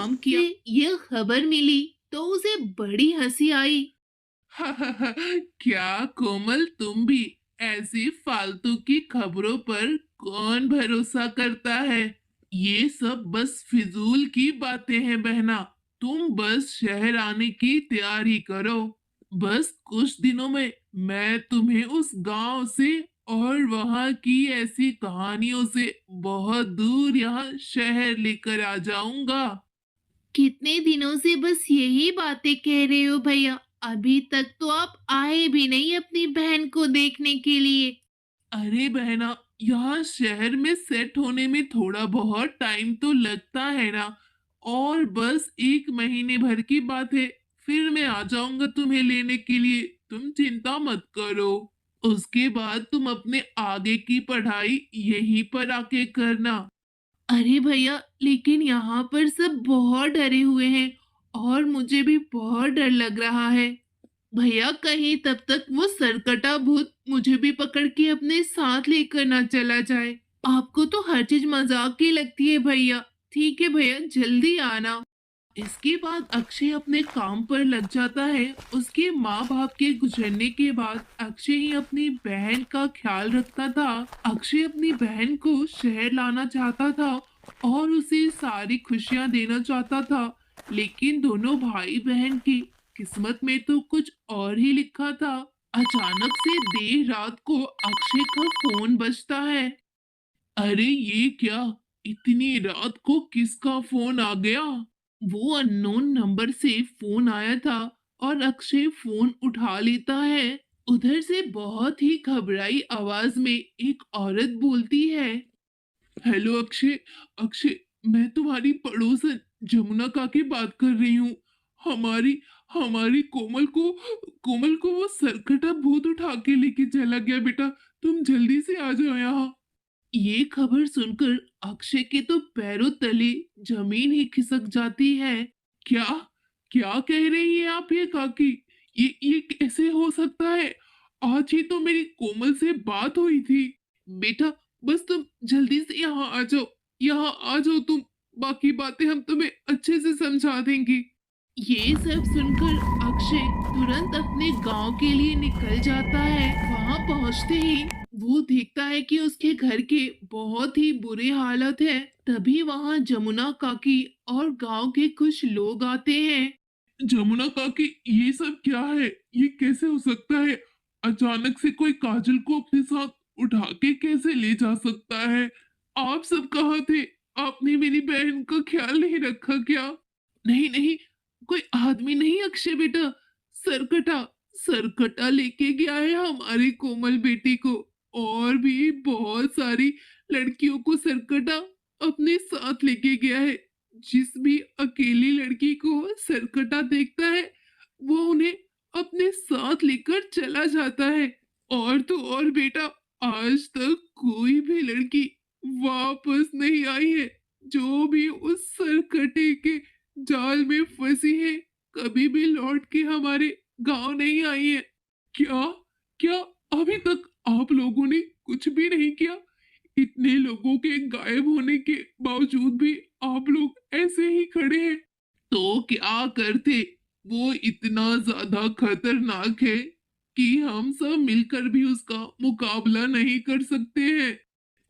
काम किया। ये खबर मिली तो उसे बड़ी हंसी आई। क्या कोमल, तुम भी ऐसी फालतू की खबरों पर कौन भरोसा करता है? ये सब बस फिजूल की बातें हैं बहना। तुम बस शहर आने की तैयारी करो। बस कुछ दिनों में मैं तुम्हें उस गांव से और वहां की ऐसी कहानियों से बहुत दूर यहाँ शहर लेकर आ जाऊंगा। कितने दिनों से बस यही बातें कह रहे हो भैया। अभी तक तो आप आए भी नहीं अपनी बहन को देखने के लिए। अरे बहना, यहाँ शहर में सेट होने में थोड़ा बहुत टाइम तो लगता है ना। और बस 1 महीने भर की बात है, फिर मैं आ जाऊंगा तुम्हें लेने के लिए। तुम चिंता मत करो। उसके बाद तुम अपने आगे की पढ़ाई यहीं पर आके करना। अरे भैया, लेकिन यहाँ पर सब बहुत डरे हुए हैं और मुझे भी बहुत डर लग रहा है। भैया, कहीं तब तक वो सरकटा भूत मुझे भी पकड़ के अपने साथ लेकर ना चला जाए। आपको तो हर चीज मजाक की लगती है भैया। ठीक है भैया, जल्दी आना। इसके बाद अक्षय अपने काम पर लग जाता है। उसके माँ बाप के गुजरने के बाद अक्षय ही अपनी बहन का ख्याल रखता था। अक्षय अपनी बहन को शहर लाना चाहता था और उसे सारी खुशियां देना चाहता था। लेकिन दोनों भाई बहन की किस्मत में तो कुछ और ही लिखा था। अचानक से देर रात को अक्षय का फोन बजता है। अरे ये क्या, इतनी रात को किसका फोन आ गया? वो अननोन नंबर से फोन आया था और अक्षय फोन उठा लेता है। उधर से बहुत ही घबराई आवाज में एक औरत बोलती है। हेलो अक्षय। अक्षय, मैं तुम्हारी पड़ोसन जमुना काकी बात कर रही हूँ। हमारी हमारी कोमल को वो सरकटा भूत उठा के लेके चला गया बेटा। तुम जल्दी से आ जाओ यहाँ। ये खबर सुनकर अक्षय के तो पैरों तले जमीन ही खिसक जाती है। क्या क्या कह रही है आप ये काकी? ये कैसे हो सकता है? आज ही तो मेरी कोमल से बात हुई थी। बेटा, बस तुम जल्दी से यहाँ आ जाओ। यहाँ आ जाओ तुम। बाकी बातें हम तुम्हें अच्छे से समझा देंगी। ये सब सुनकर अक्षय तुरंत अपने गांव के लिए निकल जाता है। वहां पहुंचते ही वो देखता है कि उसके घर के बहुत ही बुरे हालत है। तभी वहां जमुना काकी और गांव के कुछ लोग आते हैं। जमुना काकी, ये सब क्या है? ये कैसे हो सकता है? अचानक से कोई काजल को अपने साथ उठा के कैसे ले जा सकता है? आप सब कहाँ थे? आपने मेरी बहन का ख्याल नहीं रखा क्या? नहीं नहीं, कोई आदमी नहीं अक्षय बेटा। सरकटा सरकटा लेके गया है हमारी कोमल बेटी को। और भी बहुत सारी लड़कियों को सरकटा अपने साथ लेके गया है। जिस भी अकेली लड़की को सरकटा देखता है, वो उन्हें अपने साथ लेकर चला जाता है। और तो और बेटा, आज तक कोई भी लड़की वापस नहीं आई है जो भी उस सरकटे के जाल में फंसी है। कभी भी लौट के हमारे गांव नहीं आई है। क्या क्या अभी तक आप लोगों ने कुछ भी नहीं किया? इतने लोगों के गायब होने के बावजूद भी आप लोग ऐसे ही खड़े हैं। तो क्या करते? वो इतना ज्यादा खतरनाक है कि हम सब मिलकर भी उसका मुकाबला नहीं कर सकते हैं।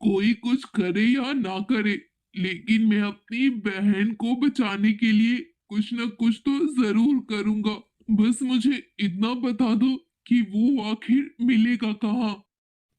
कोई कुछ करे या ना करे, लेकिन मैं अपनी बहन को बचाने के लिए कुछ ना कुछ तो जरूर करूंगा। बस मुझे इतना बता दो कि वो आखिर मिलेगा कहाँ।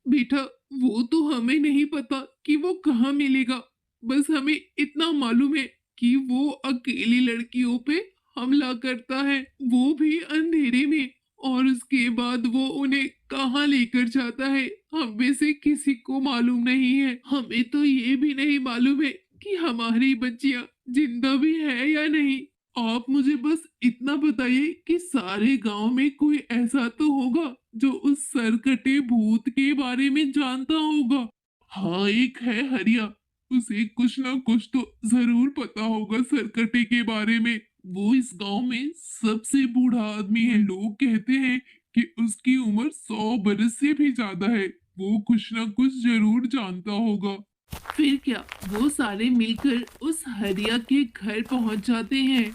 बेटा, वो तो हमें नहीं पता कि वो कहाँ मिलेगा। बस हमें इतना मालूम है कि वो अकेली लड़कियों पे हमला करता है, वो भी अंधेरे में। और उसके बाद वो उन्हें कहाँ लेकर जाता है, हम में से किसी को मालूम नहीं है। हमें तो ये भी नहीं मालूम है कि हमारी बच्चियां जिंदा भी है या नहीं। आप मुझे बस इतना बताइए कि सारे गांव में कोई ऐसा तो होगा जो उस सरकटे भूत के बारे में जानता होगा। हाँ, एक है हरिया। उसे कुछ ना कुछ तो जरूर पता होगा सरकटे के बारे में। वो इस गांव में सबसे बूढ़ा आदमी है। लोग कहते हैं कि उसकी उम्र 100 बरस से भी ज्यादा है। वो कुछ ना कुछ जरूर जानता होगा। फिर क्या, वो सारे मिलकर उस हरिया के घर पहुंच जाते हैं।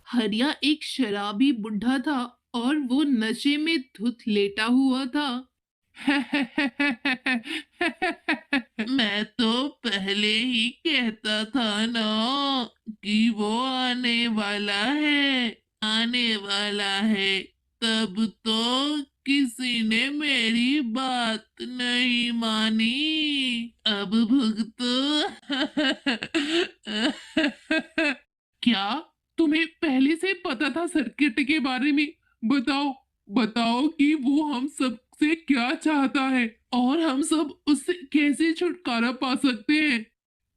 हरिया एक शराबी बुढ़ा था और वो नशे में धुत लेटा हुआ था। मैं तो पहले ही कहता था ना कि वो आने वाला है। तब तो किसी ने मेरी बात नहीं मानी। अब भुगतो। क्या तुम्हें पहले से पता था सर्किट के बारे में? बताओ, बताओ कि वो हम सब से क्या चाहता है और हम सब उससे कैसे छुटकारा पा सकते हैं।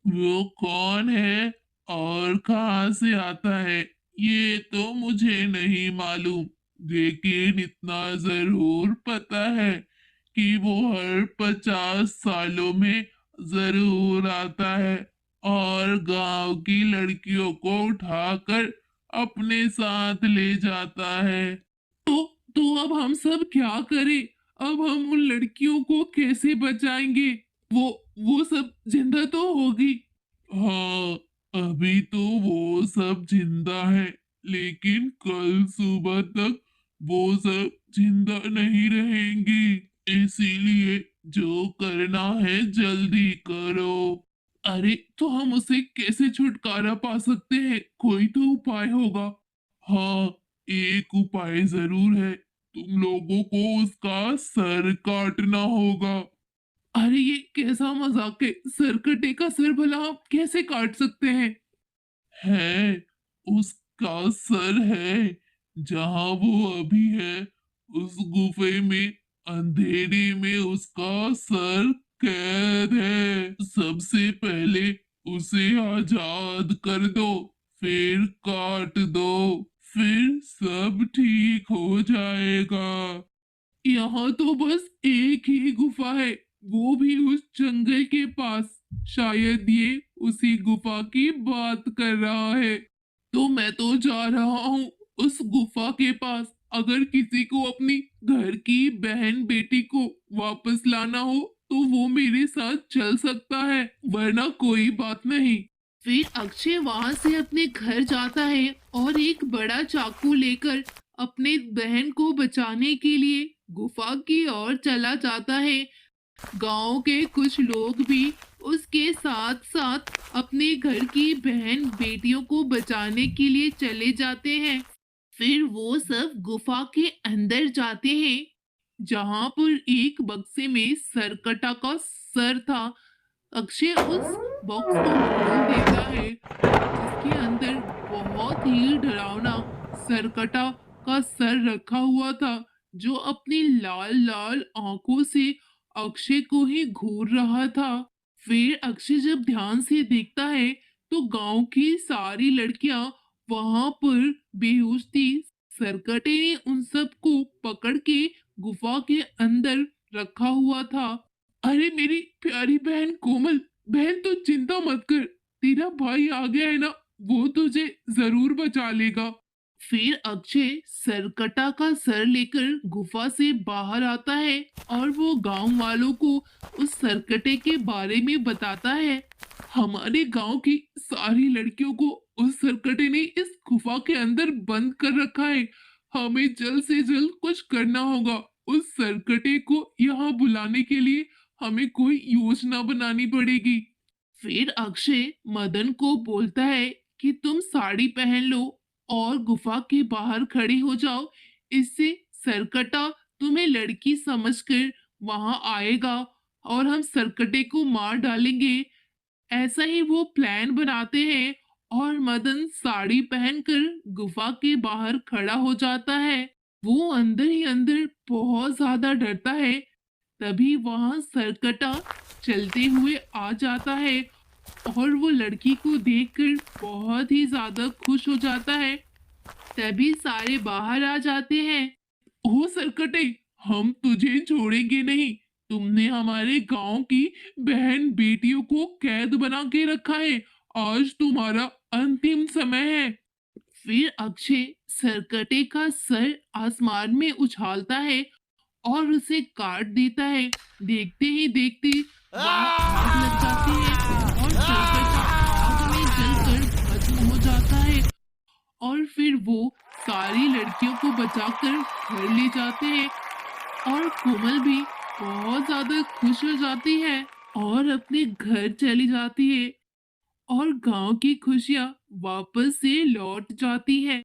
वो कौन है और कहाँ से आता है ये तो मुझे नहीं मालूम, लेकिन इतना जरूर पता है कि वो हर 50 सालों में जरूर आता है और गांव की लड़कियों को उठाकर अपने साथ ले जाता है। तो अब हम सब क्या करें? अब हम उन लड़कियों को कैसे बचाएंगे? वो वो सब जिंदा तो होगी। हाँ, अभी तो वो सब जिंदा है, लेकिन कल सुबह तक वो सब जिंदा नहीं रहेंगी। इसीलिए जो करना है जल्दी करो। अरे तो हम उसे कैसे छुटकारा पा सकते हैं? कोई तो उपाय होगा। हाँ, एक उपाय जरूर है। तुम लोगों को उसका सर काटना होगा। अरे ये कैसा मजाक है? सरकटे का सर भला आप कैसे काट सकते हैं? है, उसका सर है। जहां वो अभी है, उस गुफे में अंधेरे में उसका सर कैद है। सबसे पहले उसे आजाद कर दो, फिर काट दो, फिर सब ठीक हो जाएगा। यहाँ तो बस एक ही गुफा है, वो भी उस जंगल के पास। शायद ये उसी गुफा की बात कर रहा है। तो मैं तो जा रहा हूँ उस गुफा के पास। अगर किसी को अपनी घर की बहन बेटी को वापस लाना हो तो वो मेरे साथ चल सकता है, वरना कोई बात नहीं। फिर अक्षय वहां से अपने घर जाता है और एक बड़ा चाकू लेकर अपने बहन को बचाने के लिए गुफा की ओर चला जाता है। गांव के कुछ लोग भी उसके साथ साथ अपने घर की बहन बेटियों को बचाने के लिए चले जाते हैं। फिर वो सब गुफा के अंदर जाते हैं, जहां पर एक बक्से में सरकटा का सर था। अक्षय उस बॉक्स को खोल देता है, जिसके अंदर बहुत ही डरावना सरकटा का सर रखा हुआ था, जो अपनी लाल लाल आंखों से अक्षय को ही घूर रहा था। फिर अक्षय जब ध्यान से देखता है तो गांव की सारी लड़कियां वहां पर बेहोश थी। सरकटे ने उन सबको पकड़ के गुफा के अंदर रखा हुआ था। अरे मेरी प्यारी बहन कोमल, बहन तो चिंता मत कर, तेरा भाई आ गया है ना, वो तुझे जरूर बचा लेगा। फिर अक्षय सरकटा का सर लेकर गुफा से बाहर आता है और वो गांव वालों को उस सरकटे के बारे में बताता है। हमारे गांव की सारी लड़कियों को उस सरकटे ने इस गुफा के अंदर बंद कर रखा है। हमें जल्द से जल्द कुछ करना होगा। उस सरकटे को यहाँ बुलाने के लिए हमें कोई योजना बनानी पड़ेगी। फिर अक्षय मदन को बोलता है कि तुम साड़ी पहन लो और गुफा के बाहर खड़े हो जाओ। इससे सरकटा तुम्हें लड़की समझकर वहां आएगा और हम सरकटे को मार डालेंगे। ऐसा ही वो प्लान बनाते हैं और मदन साड़ी पहनकर गुफा के बाहर खड़ा हो जाता है। वो अंदर ही अंदर बहुत ज्यादा डरता है। तभी वहां सरकटा चलते हुए आ जाता है और वो लड़की को देखकर बहुत ही ज्यादा खुश हो जाता है। तभी सारे बाहर आ जाते हैं। ओ सरकटे, हम तुझे छोड़ेंगे नहीं। तुमने हमारे गांव की बहन बेटियों को कैद बना के रखा है। आज तुम्हारा अंतिम समय है। फिर अक्षय सरकटे का सर आसमान में उछालता है और उसे काट देता है। देखते ही देखते वहां आग लग जाती है और फिर वो सारी लड़कियों को बचाकर घर ले जाते हैं और कोमल भी बहुत ज्यादा खुश हो जाती है और अपने घर चली जाती है और गांव की खुशियां वापस से लौट जाती है।